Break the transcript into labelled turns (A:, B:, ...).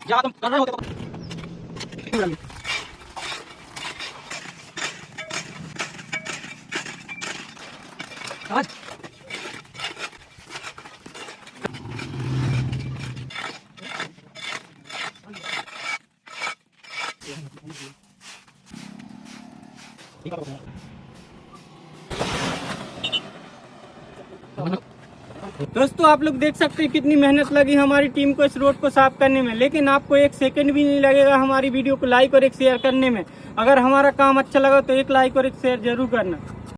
A: जहाँ तुम कर रहे होते तो आज
B: दोस्तों आप लोग देख सकते हैं कितनी मेहनत लगी हमारी टीम को इस रोड को साफ करने में, लेकिन आपको एक सेकंड भी नहीं लगेगा हमारी वीडियो को लाइक और एक शेयर करने में। अगर हमारा काम अच्छा लगा तो एक लाइक और एक शेयर जरूर करना।